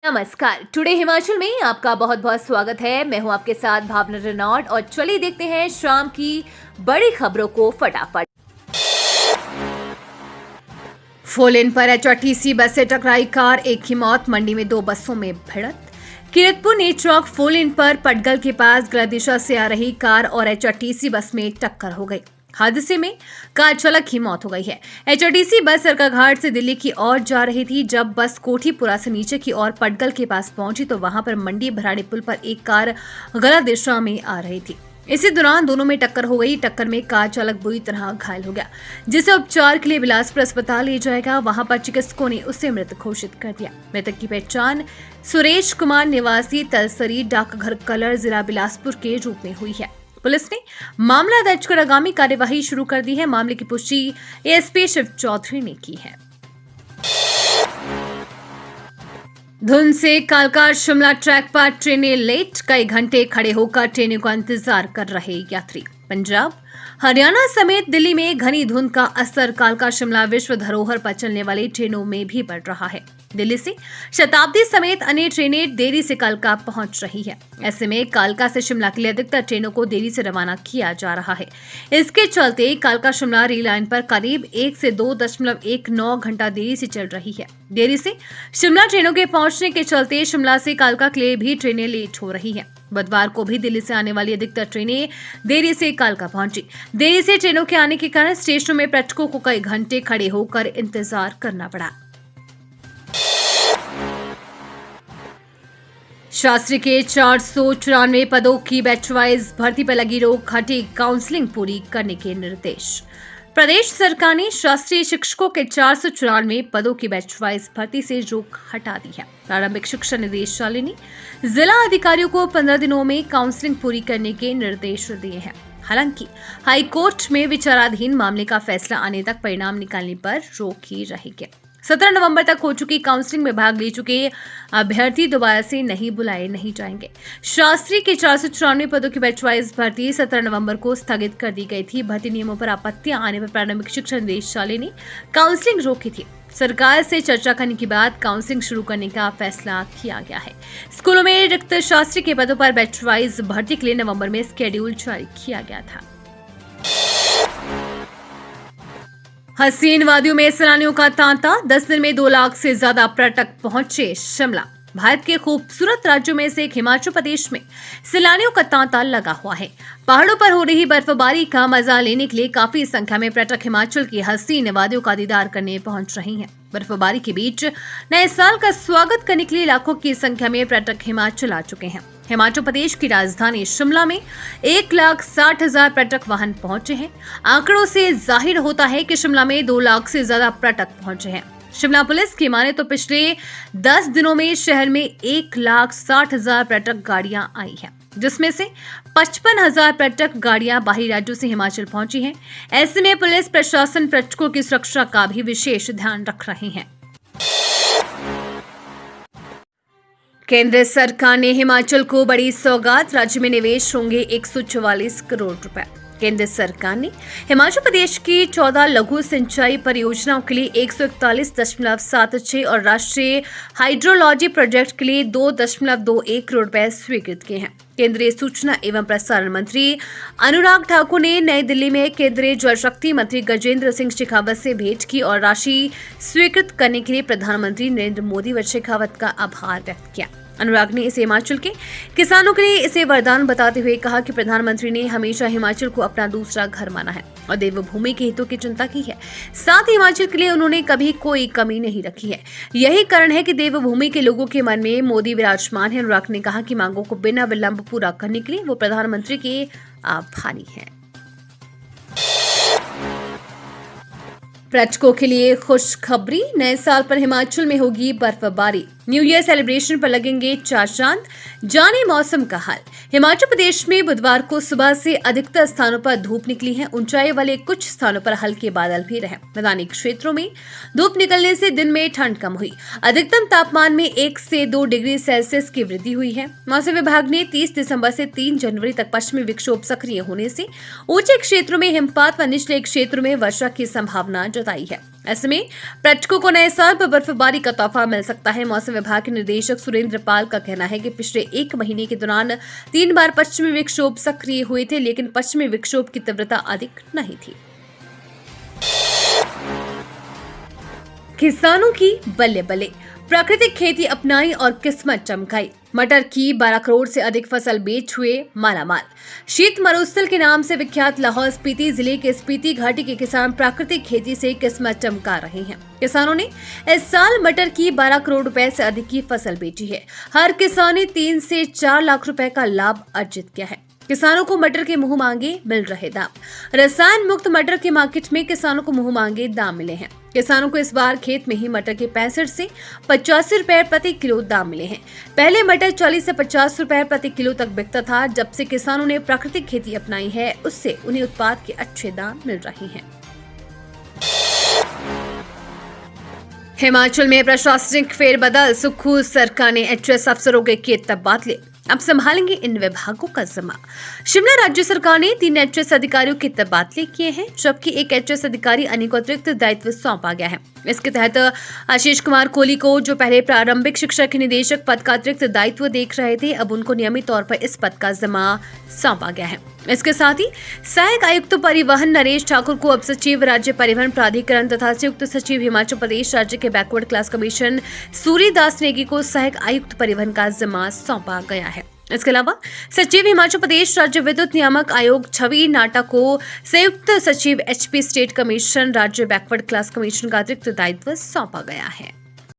नमस्कार। टुडे हिमाचल में आपका बहुत बहुत स्वागत है। मैं हूं आपके साथ भावना रेनॉल्ड और चलिए देखते हैं शाम की बड़ी खबरों को फटाफट। फोल इन पर एचआरटीसी बस से टकराई कार, एक की मौत। मंडी में 2 बसों में भिड़ंत। किरतपुर नेट्रॉक फोल इन पर पटगल के पास गलत दिशा से आ रही कार और एचआरटीसी बस में टक्कर हो गई। हादसे में कार चालक की मौत हो गई है। एचआरटीसी बस सरकाघाट से दिल्ली की ओर जा रही थी। जब बस कोठीपुरा से नीचे की ओर पटगल के पास पहुंची तो वहां पर मंडी भराड़ी पुल पर एक कार गलत दिशा में आ रही थी। इसी दौरान दोनों में टक्कर हो गई। टक्कर में कार चालक बुरी तरह घायल हो गया, जिसे उपचार के लिए बिलासपुर अस्पताल ले जाया गया। वहां पर चिकित्सकों ने उसे मृत घोषित कर दिया। मृतक की पहचान सुरेश कुमार निवासी तलसरी डाकघर कलर जिला बिलासपुर के रूप में हुई है। पुलिस ने मामला दर्ज कर आगामी कार्यवाही शुरू कर दी है। मामले की पुष्टि एएसपी शिव चौधरी ने की है। धुंध से कालका शिमला ट्रैक पर ट्रेनें लेट, कई घंटे खड़े होकर ट्रेनों का इंतजार कर रहे यात्री। पंजाब, हरियाणा समेत दिल्ली में घनी धुंध का असर कालका शिमला विश्व धरोहर पर चलने वाली ट्रेनों में भी बढ़ रहा है। दिल्ली से शताब्दी समेत अन्य ट्रेनें देरी से कालका पहुंच रही है। ऐसे में कालका से शिमला के लिए अधिकतर ट्रेनों को देरी से रवाना किया जा रहा है। इसके चलते कालका शिमला रेल लाइन पर करीब 1 से 2.19 घंटा देरी से चल रही है। देरी से शिमला ट्रेनों के पहुंचने के चलते शिमला से कालका के लिए भी ट्रेनें लेट हो रही है। बुधवार को भी दिल्ली से आने वाली अधिकतर ट्रेनें देरी से कालका पहुंची। देरी से ट्रेनों के आने के कारण स्टेशनों में पर्यटकों को कई घंटे खड़े होकर इंतजार करना पड़ा। शास्त्री के 494 पदों की बैच वाइज भर्ती पर लगी रोक हटी, काउंसलिंग पूरी करने के निर्देश। प्रदेश सरकार ने शास्त्रीय शिक्षकों के 494 पदों की बैच वाइज भर्ती से रोक हटा दी है। प्रारंभिक शिक्षा निदेशालय ने जिला अधिकारियों को 15 दिनों में काउंसलिंग पूरी करने के निर्देश दिए हैं। हालांकि हाईकोर्ट में विचाराधीन मामले का फैसला आने तक परिणाम निकालने पर रोक ही रहेगी। 17 नवंबर तक हो चुकी काउंसलिंग में भाग ले चुके अभ्यर्थी दोबारा से नहीं बुलाए नहीं जाएंगे। शास्त्री के 494 पदों की बैच वाइज भर्ती 17 नवंबर को स्थगित कर दी गई थी। भर्ती नियमों पर आपत्तियां आने पर प्रारंभिक शिक्षा निदेशालय ने काउंसलिंग रोकी थी। सरकार से चर्चा करने के बाद काउंसलिंग शुरू करने का फैसला किया गया है। स्कूलों में रिक्त शास्त्री के पदों पर बैच वाइज भर्ती के लिए नवंबर में शेड्यूल जारी किया गया था। हसीन वादियों में सैलानियों का तांता, 10 दिन में 2 लाख से ज्यादा पर्यटक पहुंचे शिमला। भारत के खूबसूरत राज्यों में से एक हिमाचल प्रदेश में सैलानियों का तांता लगा हुआ है। पहाड़ों पर हो रही बर्फबारी का मजा लेने के लिए काफी संख्या में पर्यटक हिमाचल की हसीन वादियों का दीदार करने पहुंच रहे हैं। बर्फबारी के बीच नए साल का स्वागत करने के लिए लाखों की संख्या में पर्यटक हिमाचल आ चुके हैं। हिमाचल प्रदेश की राजधानी शिमला में 1,60,000 पर्यटक वहां पहुंचे हैं। आंकड़ों से जाहिर होता है कि शिमला में 2 लाख से ज्यादा पर्यटक पहुंचे हैं। शिमला पुलिस की माने तो पिछले 10 दिनों में शहर में 1,60,000 पर्यटक गाड़ियां आई हैं, जिसमें से 55,000 पर्यटक गाड़ियां बाहरी राज्यों से हिमाचल पहुंची हैं। ऐसे में पुलिस प्रशासन पर्यटकों की सुरक्षा का भी विशेष ध्यान रख रहे हैं। केंद्र सरकार ने हिमाचल को बड़ी सौगात, राज्य में निवेश होंगे 144 करोड़ रुपए। केंद्र सरकार ने हिमाचल प्रदेश की 14 लघु सिंचाई परियोजनाओं के लिए 141.76 और राष्ट्रीय हाइड्रोलॉजी प्रोजेक्ट के लिए 2.21 करोड़ रुपए स्वीकृत किए हैं। केंद्रीय सूचना एवं प्रसारण मंत्री अनुराग ठाकुर ने नई दिल्ली में केंद्रीय जल शक्ति मंत्री गजेंद्र सिंह शेखावत से भेंट की और राशि स्वीकृत करने के लिए प्रधानमंत्री नरेंद्र मोदी व शेखावत का आभार व्यक्त किया। अनुराग ने इसे हिमाचल के किसानों के लिए इसे वरदान बताते हुए कहा कि प्रधानमंत्री ने हमेशा हिमाचल को अपना दूसरा घर माना है और देवभूमि के हितों की चिंता की है। साथ ही हिमाचल के लिए उन्होंने कभी कोई कमी नहीं रखी है। यही कारण है कि देवभूमि के लोगों के मन में मोदी विराजमान है। अनुराग ने कहा कि मांगों को बिना विलंब पूरा करने के लिए वो प्रधानमंत्री के आभारी हैं। पर्यटकों के लिए खुशखबरी, नए साल पर हिमाचल में होगी बर्फबारी। न्यू ईयर सेलिब्रेशन पर लगेंगे 4 चांद, जाने मौसम का हाल। हिमाचल प्रदेश में बुधवार को सुबह से अधिकतर स्थानों पर धूप निकली है। ऊंचाई वाले कुछ स्थानों पर हल्के बादल भी रहे। मैदानी क्षेत्रों में धूप निकलने से दिन में ठंड कम हुई। अधिकतम तापमान में 1 से 2 डिग्री सेल्सियस की वृद्धि हुई है। मौसम विभाग ने 30 दिसंबर से 3 जनवरी तक पश्चिमी विक्षोभ सक्रिय होने से ऊंचे क्षेत्रों में हिमपात व निचले क्षेत्रों में वर्षा की संभावना जताई है। ऐसे में पर्यटकों को नए साल पर बर्फबारी का तोहफा मिल सकता है। मौसम विभाग के निदेशक सुरेंद्र पाल का कहना है कि पिछले 1 महीने के दौरान 3 बार पश्चिमी विक्षोभ सक्रिय हुए थे, लेकिन पश्चिमी विक्षोभ की तीव्रता अधिक नहीं थी। किसानों की बल्ले बल्ले, प्राकृतिक खेती अपनाई और किस्मत चमकाई। मटर की 12 करोड़ से अधिक फसल बेच हुए मालामाल। शीत मरुस्थल के नाम से विख्यात लाहौल स्पीति जिले के स्पीति घाटी के किसान प्राकृतिक खेती से किस्मत चमका रहे हैं। किसानों ने इस साल मटर की 12 करोड़ रुपए से अधिक की फसल बेची है। हर किसान ने 3 से 4 लाख रुपए का लाभ अर्जित किया है। किसानों को मटर के मुंह मांगे मिल रहे दाम। रसायन मुक्त मटर के मार्केट में किसानों को मुंह मांगे दाम मिले हैं। किसानों को इस बार खेत में ही मटर के 65 से 85 रुपए प्रति किलो दाम मिले हैं। पहले मटर 40 से 50 रुपए प्रति किलो तक बिकता था। जब से किसानों ने प्राकृतिक खेती अपनाई है, उससे उन्हें उत्पाद के अच्छे दाम मिल रहे हैं। हिमाचल में प्रशासनिक फेरबदल, सुक्खू सरकार ने एचएस अफसरों के किए तबादले, अब संभालेंगे इन विभागों का जिम्मा। शिमला राज्य सरकार ने 3 एचएस अधिकारियों के तबादले किए हैं, जबकि एक एचएस अधिकारी अन्य को अतिरिक्त दायित्व सौंपा गया है। इसके तहत आशीष कुमार कोहली को, जो पहले प्रारंभिक शिक्षा के निदेशक पद का अतिरिक्त दायित्व देख रहे थे, अब उनको नियमित तौर पर इस पद का जिम्मा सौंपा गया है। इसके साथ ही सहायक आयुक्त परिवहन नरेश ठाकुर को अब सचिव राज्य परिवहन प्राधिकरण तथा संयुक्त सचिव हिमाचल प्रदेश राज्य के backward class commission Suryadas Negi को सहायक आयुक्त परिवहन का जिम्मा सौंपा गया है। इसके अलावा सचिव हिमाचल प्रदेश राज्य विद्युत नियामक आयोग छवि नाटा को संयुक्त सचिव एचपी स्टेट कमीशन राज्य बैकवर्ड क्लास कमीशन का अतिरिक्त दायित्व सौंपा गया है।